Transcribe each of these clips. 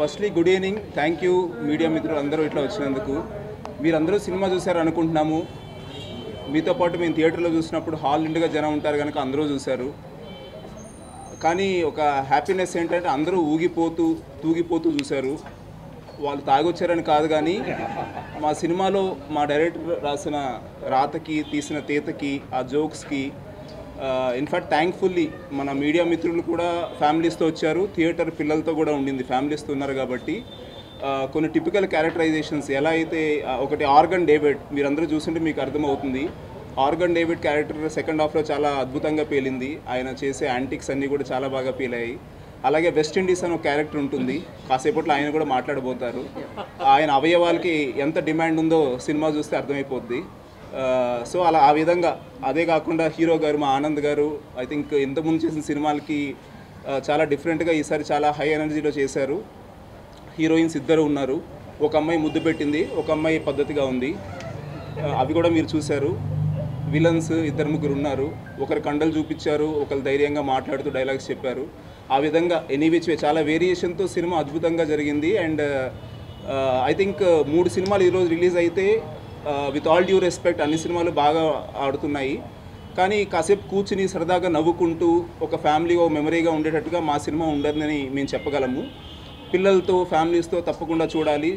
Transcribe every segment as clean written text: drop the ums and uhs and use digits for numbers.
Firstly good evening. Thank you media మిత్రులు అందరూ ఇట్లా వచ్చినందుకు. మీరందరూ సినిమా చూశారు అనుకుంటున్నాము. మీతో పాటు మేము థియేటర్లో చూసినప్పుడు హాల్ నిండుగా జనం ఉంటారు కనుక అందరూ చూశారు. కానీ ఒక హ్యాపీనెస్ ఏంటంటే అందరూ తూగిపోతూ చూశారు. వాళ్ళు తాగొచ్చారని కాదు, కానీ మా సినిమాలో మా డైరెక్టర్ రాసిన రాతకి, తీసిన తీతకి, ఆ జోక్స్కి ఇన్ఫ్యాక్ట్ థ్యాంక్ఫుల్లీ మన మీడియా మిత్రులు కూడా ఫ్యామిలీస్తో వచ్చారు. థియేటర్ పిల్లలతో కూడా ఉండింది, ఫ్యామిలీస్తో ఉన్నారు కాబట్టి కొన్ని టిపికల్ క్యారెక్టరైజేషన్స్ ఎలా అయితే ఒకటి ఆర్గన్ డేవిడ్ మీరందరూ చూస్తుంటే మీకు అర్థమవుతుంది. ఆర్గన్ డేవిడ్ క్యారెక్టర్ సెకండ్ హాఫ్లో చాలా అద్భుతంగా పేలింది. ఆయన చేసే యాంటిక్స్ అన్నీ కూడా చాలా బాగా పేలాయి. అలాగే వెస్ట్ ఇండీస్ అని ఒక క్యారెక్టర్ ఉంటుంది, కాసేపట్లో ఆయన కూడా మాట్లాడబోతారు. ఆయన అవయవాలకి ఎంత డిమాండ్ ఉందో సినిమా చూస్తే అర్థమైపోద్ది. సో అలా ఆ విధంగా, అదే కాకుండా హీరో గారు మా ఆనంద్ గారు ఐ థింక్ ఇంతకుముందు చేసిన సినిమాలకి చాలా డిఫరెంట్గా ఈసారి చాలా హై ఎనర్జీలో చేశారు. హీరోయిన్స్ ఇద్దరు ఉన్నారు. ఒక అమ్మాయి ముద్దు పెట్టింది, ఒక అమ్మాయి పద్ధతిగా ఉంది, అవి కూడా మీరు చూశారు. విలన్స్ ఇద్దరు ముగ్గురు ఉన్నారు. ఒకరు కండలు చూపించారు, ఒకరు ధైర్యంగా మాట్లాడుతూ డైలాగ్స్ చెప్పారు. ఆ విధంగా ఎనీవిచ్ చాలా వేరియేషన్తో సినిమా అద్భుతంగా జరిగింది. అండ్ ఐ థింక్ 3 సినిమాలు ఈరోజు రిలీజ్ అయితే విత్ ఆల్ డ్యూ రెస్పెక్ట్ అన్ని సినిమాలు బాగా ఆడుతున్నాయి. కానీ కాసేపు కూర్చుని సరదాగా నవ్వుకుంటూ ఒక ఫ్యామిలీ ఓ మెమరీగా ఉండేటట్టుగా మా సినిమా ఉండదని మేము చెప్పగలము. పిల్లలతో ఫ్యామిలీస్తో తప్పకుండా చూడాలి.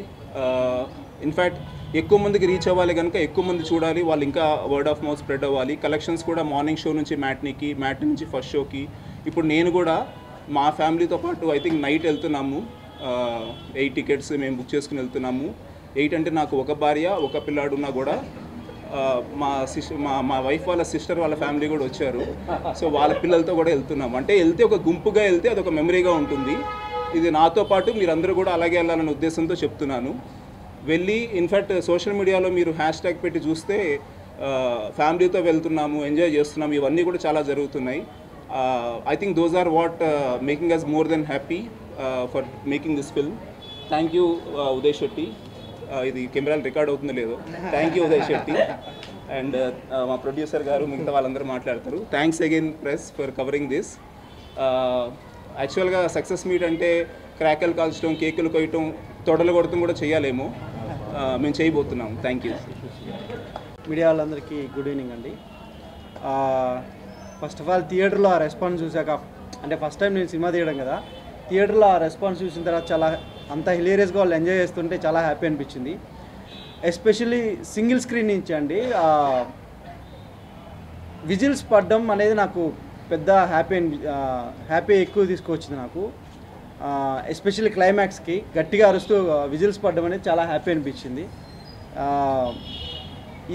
ఇన్ఫ్యాక్ట్ ఎక్కువ మందికి రీచ్ అవ్వాలి కనుక ఎక్కువ మంది చూడాలి. వాళ్ళు ఇంకా వర్డ్ ఆఫ్ మౌత్ స్ప్రెడ్ అవ్వాలి. కలెక్షన్స్ కూడా మార్నింగ్ షో నుంచి మ్యాట్నీకి, మ్యాట్నీ నుంచి ఫస్ట్ షోకి, ఇప్పుడు నేను కూడా మా ఫ్యామిలీతో పాటు ఐ థింక్ నైట్ వెళ్తున్నాము. 8 టికెట్స్ మేము బుక్ చేసుకుని వెళ్తున్నాము. 8 అంటే నాకు ఒక భార్య ఒక పిల్లాడు ఉన్నా కూడా మా వైఫ్ వాళ్ళ సిస్టర్ వాళ్ళ ఫ్యామిలీ కూడా వచ్చారు. సో వాళ్ళ పిల్లలతో కూడా వెళ్తున్నాము. అంటే వెళ్తే ఒక గుంపుగా వెళ్తే అదొక మెమరీగా ఉంటుంది. ఇది నాతో పాటు మీరందరూ కూడా అలాగే వెళ్ళాలనే ఉద్దేశంతో చెప్తున్నాను. వెళ్ళి ఇన్ఫ్యాక్ట్ సోషల్ మీడియాలో మీరు హ్యాష్ ట్యాగ్ పెట్టి చూస్తే ఫ్యామిలీతో వెళ్తున్నాము, ఎంజాయ్ చేస్తున్నాము, ఇవన్నీ కూడా చాలా జరుగుతున్నాయి. I think those are what making us more than happy for making this film. Thank you Uday Shetty. ఇది కెమెరాలు రికార్డ్ అవుతుందో లేదో. Thank you Uday Shetty and మా ప్రొడ్యూసర్ గారు, మిగతా వాళ్ళందరూ మాట్లాడతారు. Thanks again press for covering this. యాక్చువల్గా సక్సెస్ మీట్ అంటే క్రాకలు కాల్చడం, కేకులు కొయ్యటం, తొడలు కొడటం కూడా చేయాలేమో, మేము చేయబోతున్నాము. Thank you. మీడియా వాళ్ళందరికీ గుడ్ ఈవినింగ్ అండి. ఫస్ట్ ఆఫ్ ఆల్ థియేటర్లో ఆ రెస్పాన్స్ చూసాక, అంటే ఫస్ట్ టైం నేను సినిమా తీయడం కదా, థియేటర్లో ఆ రెస్పాన్స్ చూసిన తర్వాత చాలా అంత హిలేరియస్గా వాళ్ళు ఎంజాయ్ చేస్తుంటే చాలా హ్యాపీ అనిపించింది. ఎస్పెషల్లీ సింగిల్ స్క్రీన్ నుంచి అండి విజిల్స్ పడడం అనేది నాకు పెద్ద హ్యాపీ ఎక్కువ తీసుకొచ్చింది నాకు. ఎస్పెషల్లీ క్లైమాక్స్కి గట్టిగా అరుస్తూ విజిల్స్ పడడం అనేది చాలా హ్యాపీ అనిపించింది.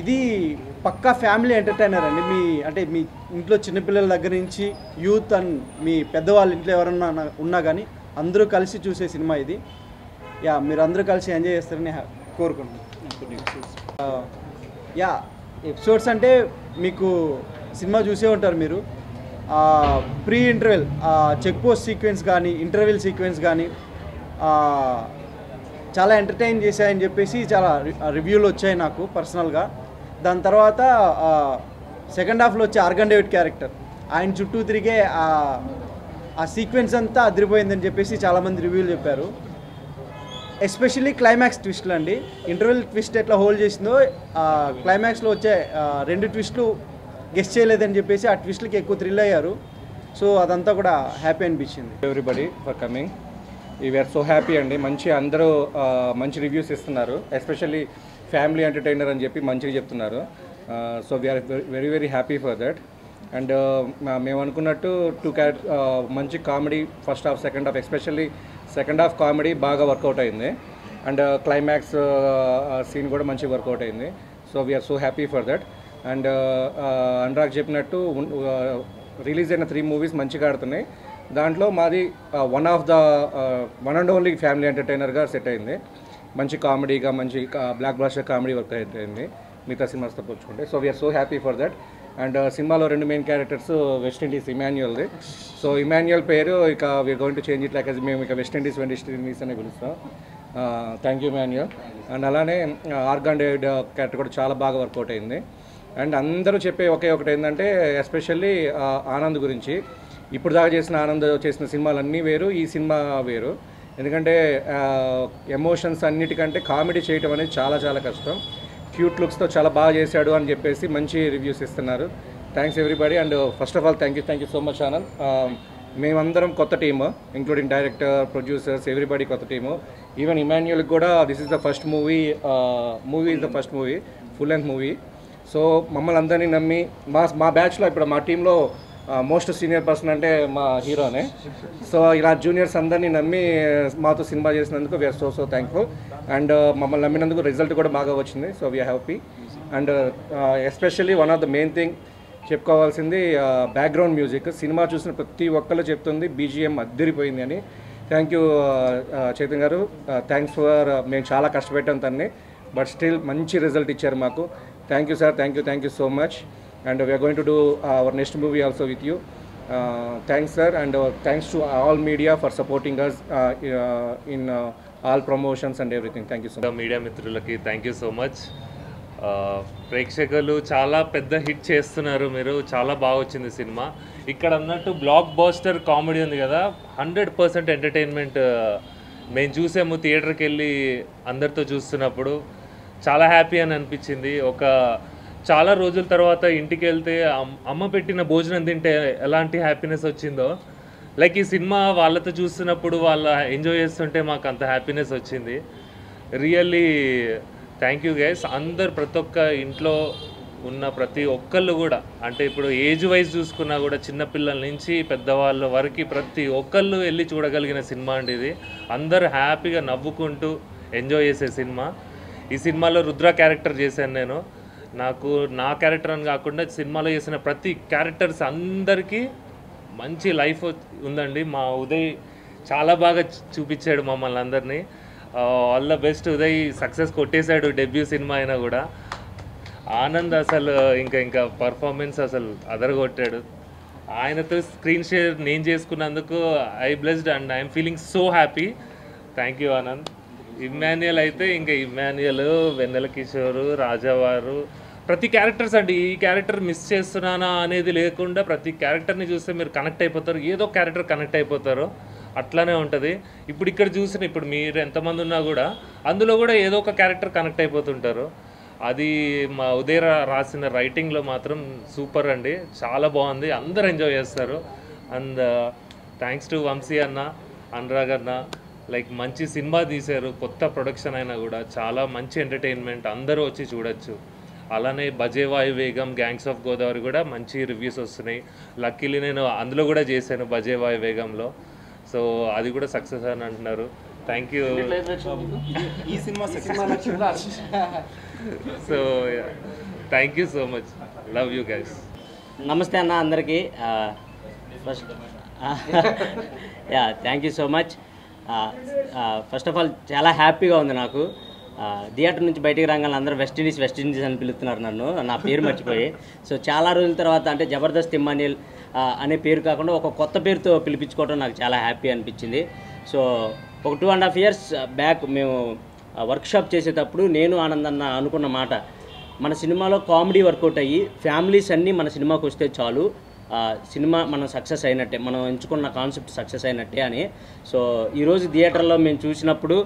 ఇది పక్కా ఫ్యామిలీ ఎంటర్టైనర్ అండి. మీ ఇంట్లో చిన్నపిల్లల దగ్గర నుంచి యూత్ అండ్ మీ పెద్దవాళ్ళ ఇంట్లో ఎవరన్నా ఉన్నా కానీ అందరూ కలిసి చూసే సినిమా ఇది. మీరు అందరూ కలిసి ఎంజాయ్ చేస్తారని కోరుకుంటున్నాను. ఎపిసోడ్స్ అంటే మీకు సినిమా చూసే ఉంటారు మీరు. Pre interval check post sequence కానీ, ఇంటర్వెల్ సీక్వెన్స్ కానీ చాలా ఎంటర్టైన్ చేశాయని చెప్పేసి చాలా రివ్యూలు వచ్చాయి నాకు పర్సనల్గా. దాని తర్వాత సెకండ్ హాఫ్లో వచ్చే ఆర్గన్ డేవిడ్ క్యారెక్టర్, ఆయన చుట్టూ తిరిగే ఆ సీక్వెన్స్ అంతా అదిరిపోయిందని చెప్పేసి చాలామంది రివ్యూలు చెప్పారు. ఎస్పెషల్లీ క్లైమాక్స్ ట్విస్ట్లు అండి. ఇంటర్వెల్ ట్విస్ట్ ఎట్లా హోల్డ్ చేసిందో క్లైమాక్స్లో వచ్చే 2 ట్విస్ట్లు గెస్ చేయలేదని చెప్పేసి ఆ ట్విస్ట్లకి ఎక్కువ థ్రిల్ అయ్యారు. సో అదంతా కూడా హ్యాపీ అనిపించింది. Everybody for coming. We are so happy అండి. అందరూ మంచి రివ్యూస్ ఇస్తున్నారు. ఎస్పెషల్లీ ఫ్యామిలీ ఎంటర్టైనర్ అని చెప్పి మంచిగా చెప్తున్నారు. So we're very very happy for that. And మేము అనుకున్నట్టు మంచి comedy first half, second half, especially second half comedy బాగా వర్కౌట్ అయింది. అండ్ క్లైమాక్స్ సీన్ కూడా మంచిగా వర్కౌట్ అయింది. So we're so happy for that. And Anurag చెప్పినట్టు రిలీజ్ అయిన 3 మూవీస్ మంచిగా ఆడుతున్నాయి. దాంట్లో మాది వన్ అండ్ ఓన్లీ ఫ్యామిలీ ఎంటర్టైనర్గా సెట్ అయింది. మంచి కామెడీగా, మంచి బ్లాక్ బ్లాస్టర్ కామెడీ వర్క్ అయింది మిగతా సినిమాస్తో పోల్చుకుంటే. So we're so happy for that. And సినిమాలో 2 మెయిన్ క్యారెక్టర్స్ వెస్ట్ ఇండీస్, ఇమాన్యుయల్ది. సో ఇమాన్యుయల్ పేరు ఇక we're going to change it like మేము ఇక వెస్ట్ ఇండీస్ అనే పిలుస్తాం. Thank you Emmanuel. అండ్ అలానే ఆర్గన్ డేవిడ్ క్యారెక్టర్ కూడా చాలా బాగా వర్కౌట్ అయింది. అండ్ అందరూ చెప్పే ఒకటి ఏంటంటే ఎస్పెషల్లీ ఆనంద్ గురించి. ఇప్పుడు దాకా ఆనంద్ చేసిన సినిమాలన్నీ వేరు, ఈ సినిమా వేరు. ఎందుకంటే ఎమోషన్స్ అన్నిటికంటే కామెడీ చేయటం అనేది చాలా చాలా కష్టం. క్యూట్ లుక్స్తో చాలా బాగా చేశాడు అని చెప్పేసి మంచి రివ్యూస్ ఇస్తున్నారు. Thanks everybody. And first of all thank you so much Anand. మేమందరం కొత్త team, including director, producers, everybody కొత్త టీము. ఈవెన్ ఇమాన్యుయల్కి కూడా this is the first movie is the first movie, full length movie. So మమ్మల్ని అందరినీ నమ్మి మా బ్యాచ్లో ఇప్పుడు మా టీంలో మోస్ట్ సీనియర్ పర్సన్ అంటే మా హీరోనే. సో ఇలా జూనియర్స్ అందరినీ నమ్మి మాతో సినిమా చేసినందుకు వీఆర్ సో థ్యాంక్ఫుల్. అండ్ మమ్మల్ని నమ్మినందుకు రిజల్ట్ కూడా బాగా వచ్చింది. So we are happy. And especially one of the main thing చెప్పుకోవాల్సింది బ్యాక్గ్రౌండ్ మ్యూజిక్. సినిమా చూసిన ప్రతి ఒక్కళ్ళు చెప్తుంది బీజిఎం అద్దరిపోయింది అని. థ్యాంక్ యూ చైతన్య గారు. థ్యాంక్స్ ఫర్ మేము చాలా కష్టపెట్టాం తన్ని, బట్ స్టిల్ మంచి రిజల్ట్ ఇచ్చారు మాకు. Thank you sir, thank you so much. And we are going to do our next movie also with you. Thanks sir, and thanks to all media for supporting us in all promotions and everything. Thank you so much. Media మిత్రులకి thank you so much. ప్రేక్షకులు చాలా పెద్ద hit చేస్తున్నారు, మీరు చాలా బాగా వచ్చింది cinema. ఇక్కడ అన్నట్టు బ్లాక్ బస్టర్ కామెడీ ఉంది కదా, 100% ఎంటర్టైన్మెంట్. మేము చూసాము థియేటర్కి వెళ్ళి అందరితో చూస్తున్నప్పుడు, చాలా హ్యాపీ అని అనిపించింది. చాలా రోజుల తర్వాత ఇంటికి వెళ్తే అమ్మ పెట్టిన భోజనం తింటే ఎలాంటి హ్యాపీనెస్ వచ్చిందో, లైక్ ఈ సినిమా వాళ్ళతో చూస్తున్నప్పుడు వాళ్ళ ఎంజాయ్ చేస్తుంటే మాకు అంత హ్యాపీనెస్ వచ్చింది. Really thank you guys. అందరు ప్రతి ఒక్క ఇంట్లో ఉన్న ప్రతి ఒక్కళ్ళు కూడా, అంటే ఇప్పుడు ఏజ్ వైజ్ చూసుకున్నా కూడా చిన్నపిల్లల నుంచి పెద్దవాళ్ళ వరకు ప్రతి ఒక్కళ్ళు వెళ్ళి చూడగలిగిన సినిమా అండి ఇది. అందరు హ్యాపీగా నవ్వుకుంటూ ఎంజాయ్ చేసే సినిమా. ఈ సినిమాలో రుద్ర క్యారెక్టర్ చేశాను నేను. నాకు నా క్యారెక్టర్ అని కాకుండా సినిమాలో చేసిన ప్రతి క్యారెక్టర్స్ అందరికీ మంచి లైఫ్ ఉందండి. మా ఉదయ్ చాలా బాగా చూపించాడు మమ్మల్ని అందరినీ. All the best Uday. Success కొట్టేశాడు డెబ్యూ సినిమా అయినా కూడా. ఆనంద్ అసలు ఇంకా పర్ఫార్మెన్స్ అసలు అదరగొట్టాడు. ఆయనతో స్క్రీన్ షేర్ నేను చేసుకున్నందుకు I blessed and I'm feeling so happy. Thank you Anand. Immanuel అయితే ఇంకా ఇమ్మాన్యుయల్, వెన్నెల కిషోరు, రాజావారు, ప్రతి క్యారెక్టర్స్ అండి. ఈ క్యారెక్టర్ మిస్ చేస్తున్నానా అనేది లేకుండా ప్రతి క్యారెక్టర్ని చూస్తే మీరు కనెక్ట్ అయిపోతారు, ఏదో క్యారెక్టర్ కనెక్ట్ అయిపోతారు. అట్లానే ఉంటుంది. ఇప్పుడు చూసిన ఇప్పుడు మీరు ఎంతమంది ఉన్నా కూడా అందులో కూడా ఏదో ఒక క్యారెక్టర్ కనెక్ట్ అయిపోతుంటారు. అది మా ఉదయ్ రాసిన రైటింగ్లో మాత్రం సూపర్ అండి, చాలా బాగుంది, అందరు ఎంజాయ్ చేస్తారు. అండ్ థ్యాంక్స్ టు వంశీ అన్న, అనురాగ్ అన్న, లైక్ మంచి సినిమా తీశారు. కొత్త ప్రొడక్షన్ అయినా కూడా చాలా మంచి ఎంటర్టైన్మెంట్, అందరూ వచ్చి చూడొచ్చు. అలానే బజేవాయు వేగం, గ్యాంగ్స్ ఆఫ్ గోదావరి కూడా మంచి రివ్యూస్ వస్తున్నాయి. లక్కీలీ నేను అందులో కూడా చేశాను బజేవాయు వేగంలో. సో అది కూడా సక్సెస్ అని అంటున్నారు. Thank you. ఈ సినిమా so thank you so much. Love you guys. నమస్తే అన్న అందరికీ. First thank you so much. First of all చాలా హ్యాపీగా ఉంది నాకు. థియేటర్ నుంచి బయటికి రాగానే అందరూ వెస్ట్ ఇండీస్ అని పిలుస్తున్నారు నన్ను, నా పేరు మర్చిపోయి. సో చాలా రోజుల తర్వాత అంటే జబర్దస్త్ ఇమ్మాన్యుయల్ అనే పేరు కాకుండా ఒక కొత్త పేరుతో పిలిపించుకోవడం నాకు చాలా హ్యాపీ అనిపించింది. సో ఒక 2.5 years బ్యాక్ మేము వర్క్షాప్ చేసేటప్పుడు నేను ఆనందన్న అనుకున్న మాట, మన సినిమాలో కామెడీ వర్కౌట్ అయ్యి ఫ్యామిలీస్ అన్నీ మన సినిమాకి వస్తే చాలు, సినిమా మనం సక్సెస్ అయినట్టే, మనం ఎంచుకున్న కాన్సెప్ట్ సక్సెస్ అయినట్టే అని. సో ఈరోజు థియేటర్లో మేము చూసినప్పుడు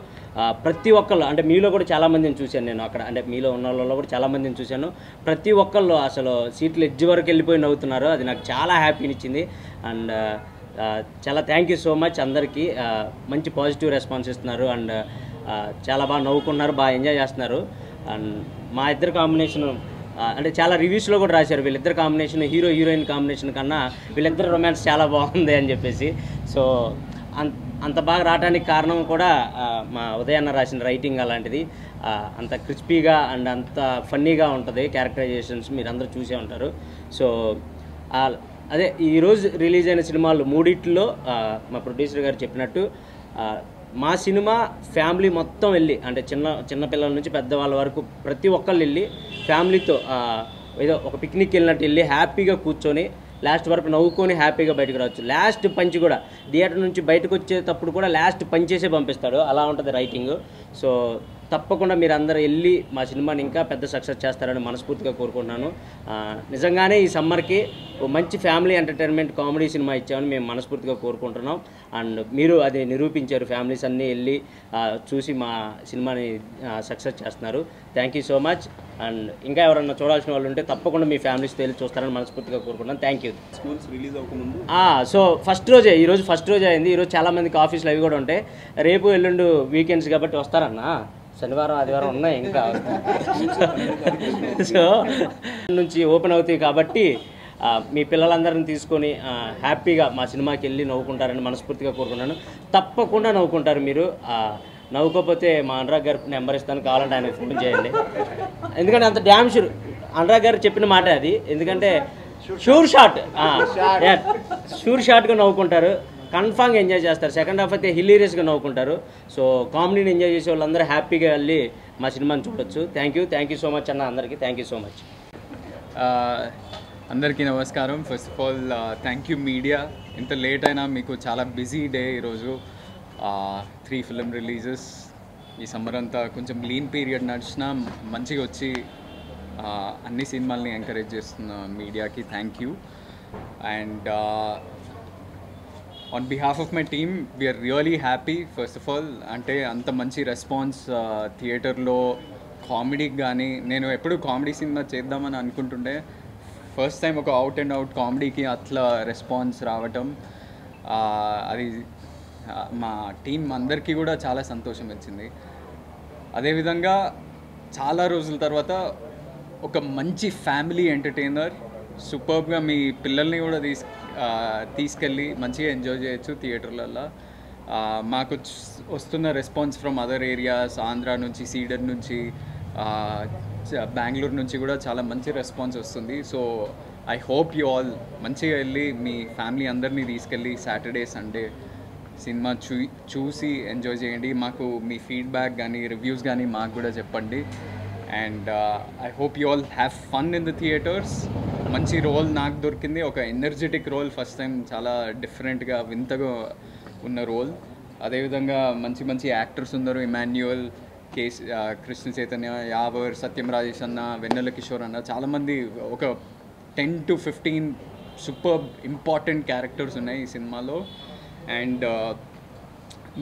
ప్రతి ఒక్కళ్ళు, అంటే మీలో కూడా చాలామందిని చూశాను నేను అక్కడ, అంటే మీలో ఉన్న వాళ్ళలో కూడా చాలామందిని చూశాను. ప్రతి ఒక్కళ్ళు అసలు సీట్లు ఎడ్జ్ వరకు వెళ్ళిపోయి నవ్వుతున్నారు. అది నాకు చాలా హ్యాపీనిచ్చింది. అండ్ చాలా థ్యాంక్ యూ సో మచ్ అందరికీ. మంచి పాజిటివ్ రెస్పాన్స్ ఇస్తున్నారు అండ్ చాలా బాగా నవ్వుకున్నారు, బాగా ఎంజాయ్ చేస్తున్నారు. అండ్ మా ఇద్దరు కాంబినేషను అంటే చాలా రివ్యూస్లో కూడా రాశారు, వీళ్ళిద్దరు కాంబినేషన్ హీరో హీరోయిన్ కాంబినేషన్ కన్నా వీళ్ళిద్దరు రొమాన్స్ చాలా బాగుంది అని చెప్పేసి. సో అంత బాగా రావడానికి కారణం కూడా మా ఉదయన్న రాసిన రైటింగ్ అలాంటిది. అంత క్రిస్పీగా అండ్ అంత ఫన్నీగా ఉంటుంది క్యారెక్టరైజేషన్స్, మీరు అందరూ చూసే ఉంటారు. సో అదే ఈరోజు రిలీజ్ అయిన సినిమాలు మూడిట్లో మా ప్రొడ్యూసర్ గారు చెప్పినట్టు మా సినిమా ఫ్యామిలీ మొత్తం వెళ్ళి, అంటే చిన్న పిల్లల నుంచి పెద్దవాళ్ళ వరకు ప్రతి ఒక్కళ్ళు వెళ్ళి ఫ్యామిలీతో ఏదో ఒక పిక్నిక్ వెళ్ళినట్టు వెళ్ళి హ్యాపీగా కూర్చొని లాస్ట్ వరకు నవ్వుకొని హ్యాపీగా బయటకు రావచ్చు. లాస్ట్ పంచ్ కూడా థియేటర్ నుంచి బయటకు వచ్చేటప్పుడు కూడా లాస్ట్ పంచేసే పంపిస్తాడు, అలా ఉంటుంది రైటింగ్. సో తప్పకుండా మీరు అందరూ వెళ్ళి మా సినిమాని ఇంకా పెద్ద సక్సెస్ చేస్తారని మనస్ఫూర్తిగా కోరుకుంటున్నాను. నిజంగానే ఈ సమ్మర్కి ఓ మంచి ఫ్యామిలీ ఎంటర్టైన్మెంట్ కామెడీ సినిమా ఇచ్చామని మేము మనస్ఫూర్తిగా కోరుకుంటున్నాం. అండ్ మీరు అది నిరూపించారు. ఫ్యామిలీస్ అన్నీ వెళ్ళి చూసి మా సినిమాని సక్సెస్ చేస్తున్నారు. Thank you so much. And ఇంకా ఎవరన్నా చూడాల్సిన వాళ్ళు ఉంటే తప్పకుండా మీ ఫ్యామిలీస్తో వెళ్ళి చూస్తారని మనస్ఫూర్తిగా కోరుకుంటున్నాను. Thank you. స్కూల్స్ రిలీజ్ అవ్వకముందు సో ఈరోజు ఫస్ట్ రోజే అయింది. ఈరోజు చాలామందికి ఆఫీసులు అవి కూడా ఉంటాయి. రేపు ఎల్లుండి వీకెండ్స్ కాబట్టి వస్తారన్న. శనివారం ఆదివారం ఉన్నాయి ఇంకా. సో నుంచి ఓపెన్ అవుతాయి కాబట్టి మీ పిల్లలందరిని తీసుకొని హ్యాపీగా మా సినిమాకి వెళ్ళి నవ్వుకుంటారని మనస్ఫూర్తిగా కోరుకున్నాను. తప్పకుండా నవ్వుకుంటారు మీరు. నవ్వుకోకపోతే మా అనురాగ్ గారి నెంబర్ ఇస్తాను, కావాలంటే ఆయనకు ఫోన్ చేయండి. ఎందుకంటే అంత డ్యామ్ షూర్ అనురాగ్ గారు చెప్పిన మాట అది. ఎందుకంటే షూర్ షాట్గా నవ్వుకుంటారు. కన్ఫామ్గా ఎంజాయ్ చేస్తారు. సెకండ్ హాఫ్ అయితే హిలీరియస్గా నవ్వుకుంటారు. సో కామెడీని ఎంజాయ్ చేసే వాళ్ళందరూ హ్యాపీగా వెళ్ళి మా సినిమాని చూడొచ్చు. థ్యాంక్ యూ సో మచ్ అన్న. అందరికీ థ్యాంక్ యూ సో మచ్. అందరికీ నమస్కారం. First of all thank you media. ఇంత లేట్ అయినా మీకు చాలా బిజీ డే ఈరోజు. 3 ఫిలిం రిలీజెస్. ఈ సమ్మర్ అంతా కొంచెం లీన్ పీరియడ్ నడిచినా మంచిగా వచ్చి అన్ని సినిమాల్ని ఎంకరేజ్ చేస్తున్న మీడియాకి thank you. And on behalf of my team we are really happy. First of all అంటే అంత మంచి రెస్పాన్స్ థియేటర్లో కామెడీకి కానీ, నేను ఎప్పుడు కామెడీ సినిమా చేద్దామని అనుకుంటుండే ఫస్ట్ టైం ఒక అవుట్ అండ్ అవుట్ కామెడీకి అట్లా రెస్పాన్స్ రావటం అది మా టీం అందరికీ కూడా చాలా సంతోషం ఇచ్చింది. అదేవిధంగా చాలా రోజుల తర్వాత ఒక మంచి ఫ్యామిలీ ఎంటర్టైనర్, సూపర్బ్గా మీ పిల్లల్ని కూడా తీసుకెళ్ళి మంచిగా ఎంజాయ్ చేయొచ్చు థియేటర్లలో. మాకు వస్తున్న response from other areas, Andhra నుంచి, సీడర్ నుంచి, బెంగళూరు నుంచి కూడా చాలా మంచి రెస్పాన్స్ వస్తుంది. So I hope you all మంచిగా వెళ్ళి మీ ఫ్యామిలీ అందరినీ తీసుకెళ్ళి సాటర్డే సండే సినిమా చూసి ఎంజాయ్ చేయండి. మాకు మీ ఫీడ్బ్యాక్ కానీ రివ్యూస్ కానీ మాకు కూడా చెప్పండి. And I hope you all have fun in the theatres. మంచి రోల్ నాకు దొరికింది, ఒక ఎనర్జెటిక్ రోల్. ఫస్ట్ టైం చాలా డిఫరెంట్గా వింతగా ఉన్న రోల్. అదేవిధంగా మంచి మంచి యాక్టర్స్ ఉన్నారు. ఇమాన్యుయల్, కృష్ణ చైతన్య, యావర్, సత్యం రాజేష్ అన్న, వెన్నెల కిషోర్ అన్న, చాలామంది ఒక 10 to 15 సూపర్ ఇంపార్టెంట్ క్యారెక్టర్స్ ఉన్నాయి ఈ సినిమాలో. అండ్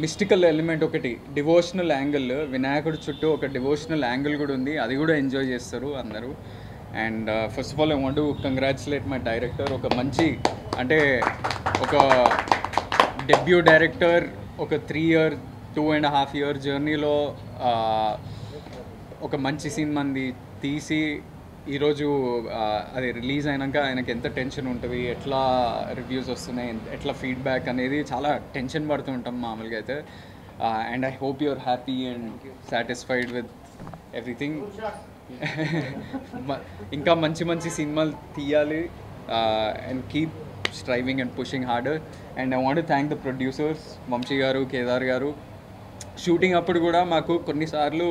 మిస్టికల్ ఎలిమెంట్ ఒకటి, డివోషనల్ యాంగిల్, వినాయకుడి చుట్టూ ఒక డివోషనల్ యాంగిల్ కూడా ఉంది. అది కూడా ఎంజాయ్ చేస్తారు అందరూ. And first of all I want to congratulate my director. ఒక మంచి అంటే ఒక డెబ్యూ డైరెక్టర్ ఒక 2.5 year జర్నీలో ఒక మంచి సినిమాని తీసి ఈరోజు అది రిలీజ్ అయినాక ఆయనకి ఎంత టెన్షన్ ఉంటుంది, ఎట్లా రివ్యూస్ వస్తున్నాయి, ఎట్లా ఫీడ్బ్యాక్ అనేది చాలా టెన్షన్ పడుతూ ఉంటాం మామూలుగా అయితే. And I hope you're happy and satisfied with everything. ఇంకా మంచి మంచి సినిమాలు తీయాలి and keep striving and pushing harder. And I want to thank the producers, Vamsi garu, Kedar గారు. షూటింగ్ అప్పుడు కూడా మాకు కొన్నిసార్లు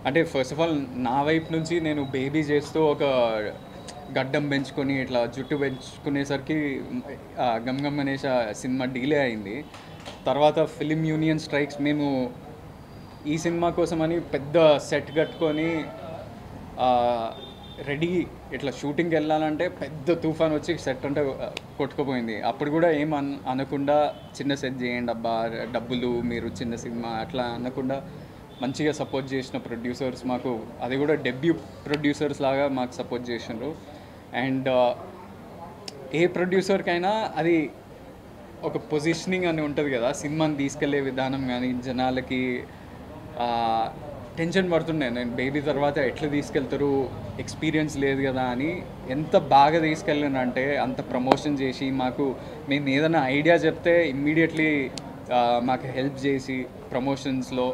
అంటే ఫస్ట్ ఆఫ్ ఆల్ నా వైపు నుంచి నేను బేబీ చేస్తూ ఒక గడ్డం పెంచుకొని ఇట్లా జుట్టు పెంచుకునేసరికి గమ్ అనేసి సినిమా డిలే అయింది. తర్వాత ఫిలిం యూనియన్ స్ట్రైక్స్, మేము ఈ సినిమా కోసమని పెద్ద సెట్ కట్టుకొని రెడీ ఇట్లా షూటింగ్కి వెళ్ళాలంటే పెద్ద తుఫాన్ వచ్చి సెట్ అంటే కొట్టుకుపోయింది. అప్పుడు కూడా ఏం అనకుండా చిన్న సెట్ చేయండి అబ్బా, డబ్బులు, మీరు చిన్న సినిమా అట్లా అనకుండా మంచిగా సపోర్ట్ చేసిన ప్రొడ్యూసర్స్ మాకు, అది కూడా డెబ్యూ ప్రొడ్యూసర్స్ లాగా మాకు సపోర్ట్ చేసినారు. అండ్ ఏ ప్రొడ్యూసర్కైనా అది ఒక పొజిషనింగ్ అని ఉంటుంది కదా, సినిమాని తీసుకెళ్లే విధానం కానీ జనాలకి టెన్షన్ పడుతుండే. నేను బేబీ తర్వాత ఎట్లా తీసుకెళ్తారు, ఎక్స్పీరియన్స్ లేదు కదా అని. ఎంత బాగా తీసుకెళ్ళానంటే అంత ప్రమోషన్ చేసి మేము ఏదైనా ఐడియా చెప్తే ఇమ్మీడియట్లీ మాకు హెల్ప్ చేసి ప్రమోషన్స్లో.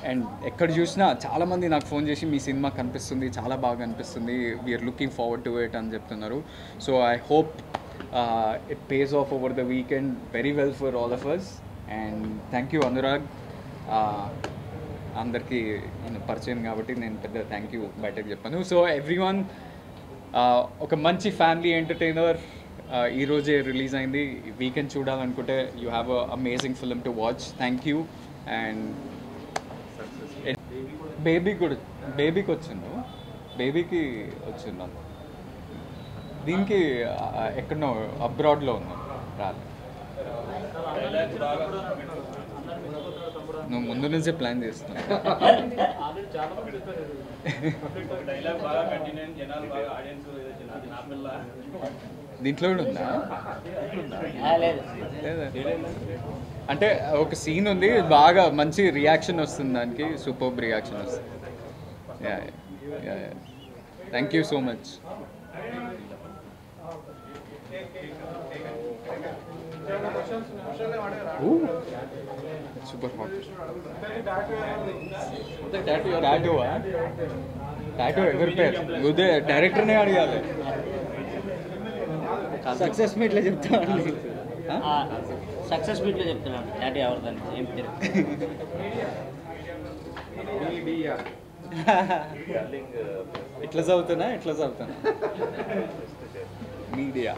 అండ్ ఎక్కడ చూసినా చాలామంది నాకు ఫోన్ చేసి మీ సినిమా కనిపిస్తుంది, చాలా బాగా అనిపిస్తుంది, we are looking forward to it అని చెప్తున్నారు. So I hope it pays off over the weekend very well for all of us. And thank you Anurag. అందరికీ నేను పరిచయం కాబట్టి నేను పెద్ద థ్యాంక్ యూ బయటకు చెప్పాను. సో ఎవ్రీవన్, ఒక మంచి ఫ్యామిలీ ఎంటర్టైనర్ ఈరోజే రిలీజ్ అయింది. వీకెండ్ చూడాలనుకుంటే you have a amazing film to watch. Thank you. And బేబీకి వచ్చిండు, బేబీకి వచ్చిండు. దీనికి ఎక్కడో అబ్రాడ్లో ఉన్నాం రాలే. నువ్వు ముందు నుంచే ప్లాన్ చేస్తున్నావు. దీంట్లో కూడా ఉందా? అంటే ఒక సీన్ ఉంది, బాగా మంచి రియాక్షన్ వస్తుంది దానికి, సూపర్బ్ రియాక్షన్ వస్తుంది. Thank you so much. Super hot. Tattoo ఎవరి పేరు? ఉదయ డైరెక్టర్నే అడగాలి. సక్సెస్ మీట్లో చెప్తామండి. సక్సెస్ మీట్లో చెప్తున్నాను డాడీ ఎవరిదని ఏం పేరు. ఇట్లా చదువుతున్నా మీడియా.